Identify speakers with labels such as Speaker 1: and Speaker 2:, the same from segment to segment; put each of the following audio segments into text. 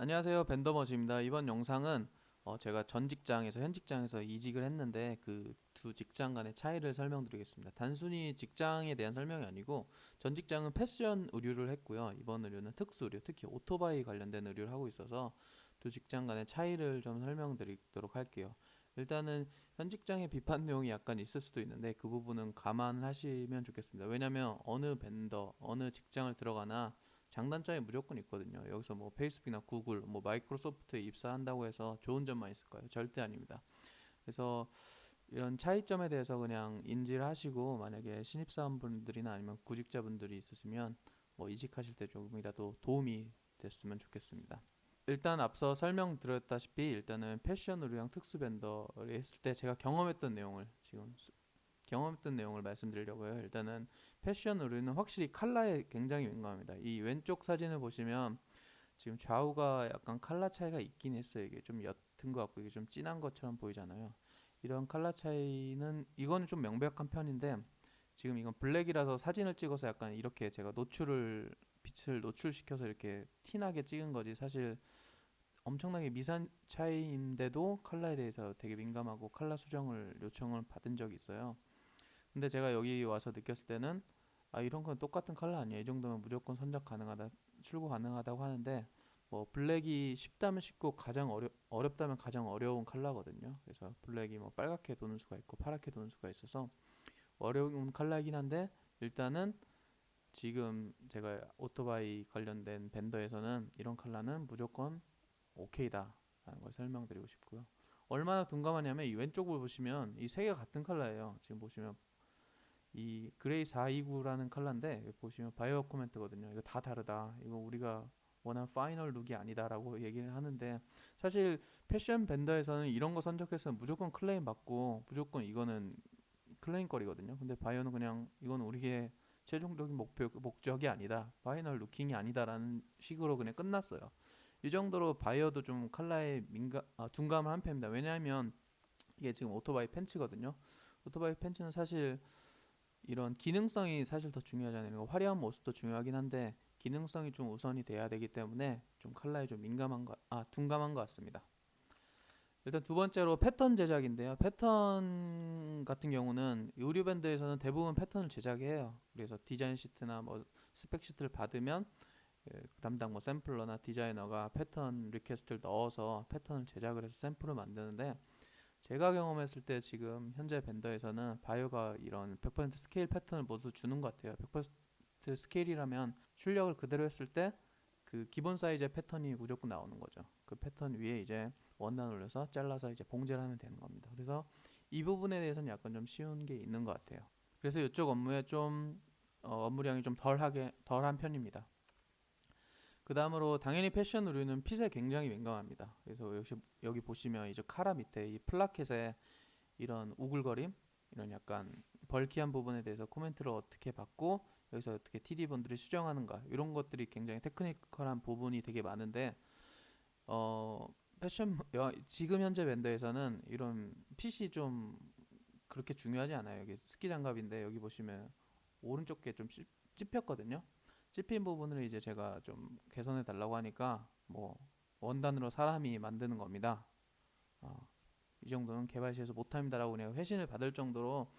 Speaker 1: 안녕하세요. 벤더머즈입니다. 이번 영상은 제가 전 직장에서 현 직장에서 이직을 했는데 그 두 직장 간의 차이를 설명드리겠습니다. 단순히 직장에 대한 설명이 아니고 전 직장은 패션 의류를 했고요. 이번 의류는 특수 의류, 특히 오토바이 관련된 의류를 하고 있어서 두 직장 간의 차이를 좀 설명드리도록 할게요. 일단은 현 직장의 비판 내용이 약간 있을 수도 있는데 그 부분은 감안하시면 좋겠습니다. 왜냐면 어느 벤더, 어느 직장을 들어가나 장단점이 무조건 있거든요. 여기서 뭐 페이스북이나 구글, 뭐 마이크로소프트에 입사한다고 해서 좋은 점만 있을까요? 절대 아닙니다. 그래서 이런 차이점에 대해서 그냥 인지를 하시고 만약에 신입사원분들이나 아니면 구직자분들이 있으시면 뭐 이직하실 때 조금이라도 도움이 됐으면 좋겠습니다. 일단 앞서 설명드렸다시피 일단은 패션 의류형 특수 벤더를 했을 때 제가 경험했던 내용을 말씀드리려고요. 일단은 패션 의류는 확실히 컬러에 굉장히 민감합니다. 이 왼쪽 사진을 보시면 지금 좌우가 약간 컬러 차이가 있긴 했어요. 이게 좀 옅은 것 같고 이게 좀 진한 것처럼 보이잖아요. 이런 컬러 차이는 이거는 좀 명백한 편인데 지금 이건 블랙이라서 사진을 찍어서 약간 이렇게 제가 빛을 노출시켜서 이렇게 티나게 찍은 거지 사실 엄청나게 미세한 차이인데도 컬러에 대해서 되게 민감하고 컬러 수정을 요청을 받은 적이 있어요. 근데 제가 여기 와서 느꼈을 때는 이런 건 똑같은 컬러 아니야. 이 정도면 무조건 선적 가능하다, 출고 가능하다고 하는데 뭐 블랙이 쉽다면 쉽고 가장 어렵다면 가장 어려운 컬러거든요. 그래서 블랙이 뭐 빨갛게 도는 수가 있고 파랗게 도는 수가 있어서 어려운 컬러이긴 한데 일단은 지금 제가 오토바이 관련된 벤더에서는 이런 컬러는 무조건 오케이다 라는 걸 설명드리고 싶고요. 얼마나 둔감하냐면 이 왼쪽을 보시면 이 세 개가 같은 컬러예요. 지금 보시면 이 그레이 429라는 컬러인데 여기 보시면 바이오 코멘트거든요. 이거 다 다르다. 이거 우리가 원하는 파이널 룩이 아니다라고 얘기를 하는데 사실 패션 벤더에서는 이런 거 선적해서 무조건 클레임 받고 무조건 이거는 클레임 거리거든요. 근데 바이오는 그냥 이건 우리의 최종적인 목적이 아니다. 파이널 루킹이 아니다라는 식으로 그냥 끝났어요. 이 정도로 바이오도 좀 컬러에 둔감한 편입니다. 왜냐하면 이게 지금 오토바이 팬츠거든요. 오토바이 팬츠는 사실 이런 기능성이 사실 더 중요하잖아요. 화려한 모습도 중요하긴 한데 기능성이 좀 우선이 돼야 되기 때문에 좀 컬러에 좀 둔감한 것 같습니다. 일단 두 번째로 패턴 제작인데요. 패턴 같은 경우는 의류 밴드에서는 대부분 패턴을 제작해요. 그래서 디자인 시트나 뭐 스펙 시트를 받으면 담당 뭐 샘플러나 디자이너가 패턴 리퀘스트를 넣어서 패턴을 제작을 해서 샘플을 만드는데 제가 경험했을 때 지금 현재 벤더에서는 바이오가 이런 100% 스케일 패턴을 모두 주는 것 같아요. 100% 스케일이라면 출력을 그대로 했을 때 그 기본 사이즈의 패턴이 무조건 나오는 거죠. 그 패턴 위에 이제 원단 올려서 잘라서 이제 봉제를 하면 되는 겁니다. 그래서 이 부분에 대해서는 약간 좀 쉬운 게 있는 것 같아요. 그래서 이쪽 업무에 좀 업무량이 좀 덜한 편입니다. 그 다음으로 당연히 패션 의류는 핏에 굉장히 민감합니다. 그래서 역시 여기 보시면 이제 카라 밑에 이 플라켓에 이런 우글거림, 이런 약간 벌키한 부분에 대해서 코멘트를 어떻게 받고 여기서 어떻게 TD분들이 수정하는가 이런 것들이 굉장히 테크니컬한 부분이 되게 많은데 어, 지금 현재 밴드에서는 이런 핏이 좀 그렇게 중요하지 않아요. 여기 스키 장갑인데 여기 보시면 오른쪽 게 좀 찝혔거든요. 찝힌 부분을 이제 제가 좀 개선해 달라고 하니까 뭐 원단으로 사람이 만드는 겁니다. 어, 이 정도는 개발실에서 못합니다라고 그냥 회신을 받을 정도로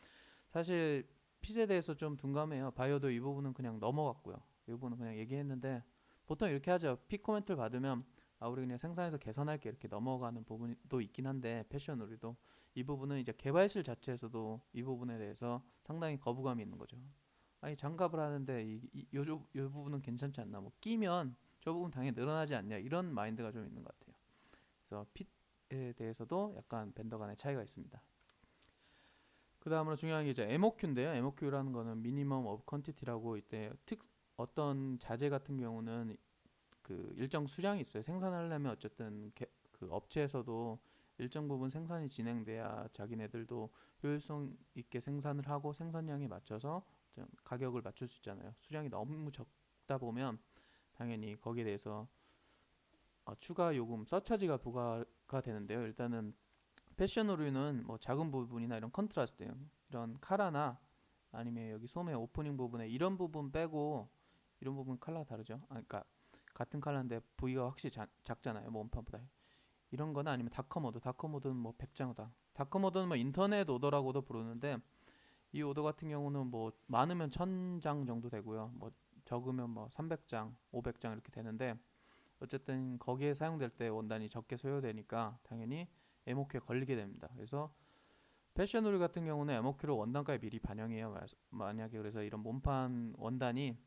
Speaker 1: 사실 핏에 대해서 좀 둔감해요. 바이오도 이 부분은 그냥 넘어갔고요. 이 부분은 그냥 얘기했는데 보통 이렇게 하죠. 핏 코멘트를 받으면 우리 그냥 생산해서 개선할게 이렇게 넘어가는 부분도 있긴 한데 패션 우리도 이 부분은 이제 개발실 자체에서도 이 부분에 대해서 상당히 거부감이 있는 거죠. 아니 장갑을 하는데 요 부분은 괜찮지 않나? 뭐 끼면 저 부분 당연히 늘어나지 않냐? 이런 마인드가 좀 있는 것 같아요. 그래서 핏에 대해서도 약간 벤더 간의 차이가 있습니다. 그 다음으로 중요한 게 이제 MOQ인데요. MOQ라는 거는 미니멈 오브 퀀티티라고 이때 어떤 자재 같은 경우는 그 일정 수량이 있어요. 생산하려면 어쨌든 그 업체에서도 일정 부분 생산이 진행돼야 자기네들도 효율성 있게 생산을 하고 생산량에 맞춰서 좀 가격을 맞출 수 있잖아요. 수량이 너무 적다 보면 당연히 거기에 대해서 추가 요금, 서차지가 부과가 되는데요. 일단은 패션 의류는 뭐 작은 부분이나 이런 컨트라스트 이런 카라나 아니면 여기 소매 오프닝 부분에 이런 부분 빼고 이런 부분 컬러 다르죠. 그러니까 같은 컬러인데 부위가 확실히 작잖아요. 몸판보다. 이런 거나 아니면 다커모드는 뭐 100장이다. 다커모드는 뭐 인터넷 오더라고도 부르는데 이 오더 같은 경우는 뭐 많으면 1000장 정도 되고요. 뭐 적으면 뭐 300장, 500장 이렇게 되는데 어쨌든 거기에 사용될 때 원단이 적게 소요되니까 당연히 MOQ에 걸리게 됩니다. 그래서 패션 의류 같은 경우는 MOQ를 원단가에 미리 반영해요. 만약에 그래서 이런 몸판 원단이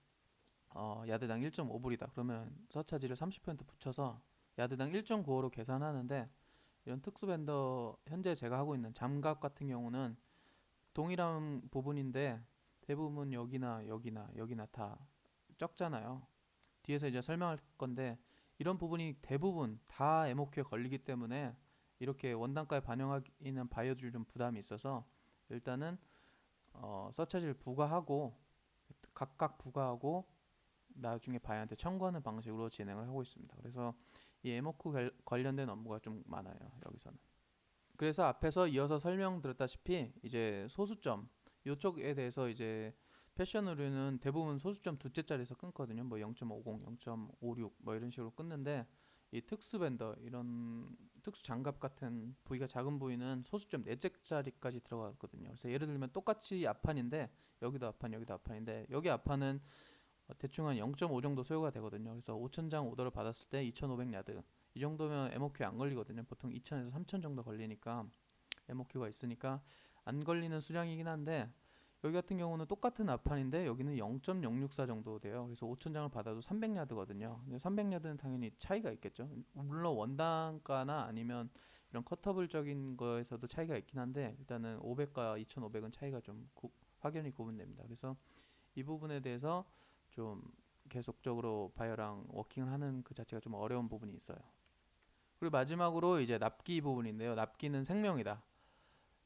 Speaker 1: 야드당 1.5불이다. 그러면 서차지를 30% 붙여서 야드당 1.95로 계산하는데 이런 특수 밴더 현재 제가 하고 있는 장갑 같은 경우는 동일한 부분인데 대부분 여기나 다 적잖아요. 뒤에서 이제 설명할 건데 이런 부분이 대부분 다 MOQ에 걸리기 때문에 이렇게 원단가에 반영하기는 바이어들이 좀 부담이 있어서 일단은 서차지를 부과하고 각각 부과하고 나중에 바이어한테 청구하는 방식으로 진행을 하고 있습니다. 그래서 이 MOQ 관련된 업무가 좀 많아요. 여기서는. 그래서 앞에서 이어서 설명드렸다시피 이제 소수점 이쪽에 대해서 이제 패션 의류는 대부분 소수점 두째 자리에서 끊거든요. 뭐 0.50, 0.56 뭐 이런 식으로 끊는데 이 특수 밴더 이런 특수 장갑 같은 부위가 작은 부위는 소수점 넷째 자리까지 들어가거든요. 그래서 예를 들면 똑같이 앞판인데 여기도 앞판 여기도 앞판인데 여기 앞판은 대충 한 0.5 정도 소요가 되거든요. 그래서 5,000장 오더를 받았을 때 2,500야드 이 정도면 MOQ에 안 걸리거든요. 보통 2,000에서 3,000 정도 걸리니까 MOQ가 있으니까 안 걸리는 수량이긴 한데 여기 같은 경우는 똑같은 앞판인데 여기는 0.064 정도 돼요. 그래서 5,000장을 받아도 300야드거든요. 300야드는 당연히 차이가 있겠죠. 물론 원단가나 아니면 이런 커터블적인 거에서도 차이가 있긴 한데 일단은 500과 2,500은 차이가 좀 확연히 구분됩니다. 그래서 이 부분에 대해서 좀 계속적으로 바이어랑 워킹을 하는 그 자체가 좀 어려운 부분이 있어요. 그리고 마지막으로 이제 납기 부분인데요. 납기는 생명이다.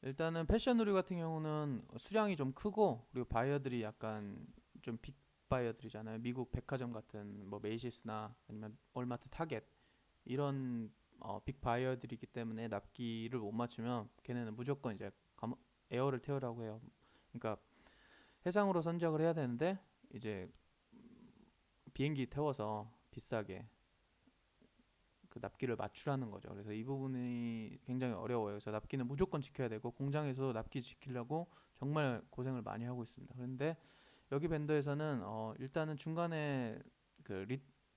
Speaker 1: 일단은 패션 의류 같은 경우는 수량이 좀 크고 그리고 바이어들이 약간 좀 빅 바이어들이잖아요. 미국 백화점 같은 뭐 메이시스나 아니면 월마트 타겟 이런 빅 바이어들이기 때문에 납기를 못 맞추면 걔네는 무조건 이제 에어를 태우라고 해요. 그러니까 해상으로 선적을 해야 되는데 이제 비행기 태워서 비싸게 그 납기를 맞추라는 거죠. 그래서 이 부분이 굉장히 어려워요. 그래서 납기는 무조건 지켜야 되고 공장에서 납기 지키려고 정말 고생을 많이 하고 있습니다. 그런데 여기 밴더에서는 일단은 중간에 그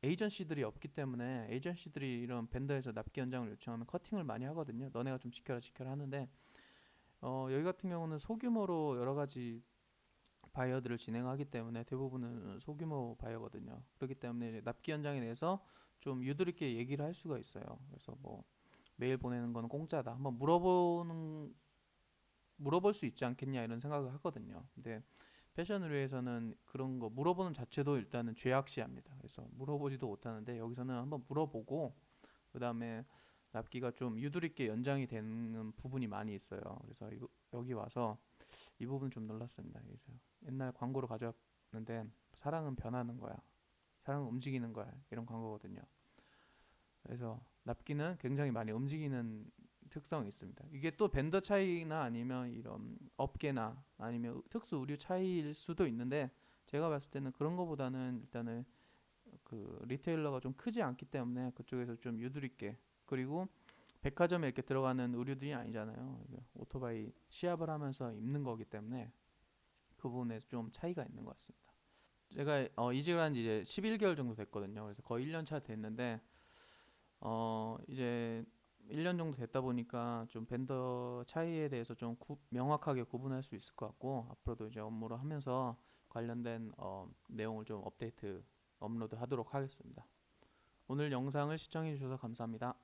Speaker 1: 에이전시들이 없기 때문에 에이전시들이 이런 밴더에서 납기 연장을 요청하면 커팅을 많이 하거든요. 너네가 좀 지켜라 하는데 여기 같은 경우는 소규모로 여러 가지 바이어들을 진행하기 때문에 대부분은 소규모 바이어거든요. 그렇기 때문에 납기 연장에 대해서 좀 유도리 있게 얘기를 할 수가 있어요. 그래서 뭐 메일 보내는 건 공짜다. 한번 물어볼 수 있지 않겠냐 이런 생각을 하거든요. 근데 패션 의류에서는 그런 거 물어보는 자체도 일단은 죄악시합니다. 그래서 물어보지도 못하는데 여기서는 한번 물어보고 그 다음에 납기가 좀 유도리 있게 연장이 되는 부분이 많이 있어요. 그래서 여기 와서 이 부분 좀 놀랐습니다. 그래서 옛날 광고로 가져왔는데 사랑은 변하는 거야. 사랑은 움직이는 거야. 이런 광고거든요. 그래서 납기는 굉장히 많이 움직이는 특성이 있습니다. 이게 또 벤더 차이나 아니면 이런 업계나 아니면 특수 의류 차이일 수도 있는데 제가 봤을 때는 그런 거보다는 일단은 그 리테일러가 좀 크지 않기 때문에 그쪽에서 좀 유도리 있게 그리고 백화점에 이렇게 들어가는 의류들이 아니잖아요. 오토바이 시합을 하면서 입는 거기 때문에 그 부분에 좀 차이가 있는 것 같습니다. 제가 이직을 한 지 이제 11개월 정도 됐거든요. 그래서 거의 1년 차 됐는데 이제 1년 정도 됐다 보니까 좀 벤더 차이에 대해서 좀 명확하게 구분할 수 있을 것 같고 앞으로도 이제 업무를 하면서 관련된 내용을 좀 업로드 하도록 하겠습니다. 오늘 영상을 시청해 주셔서 감사합니다.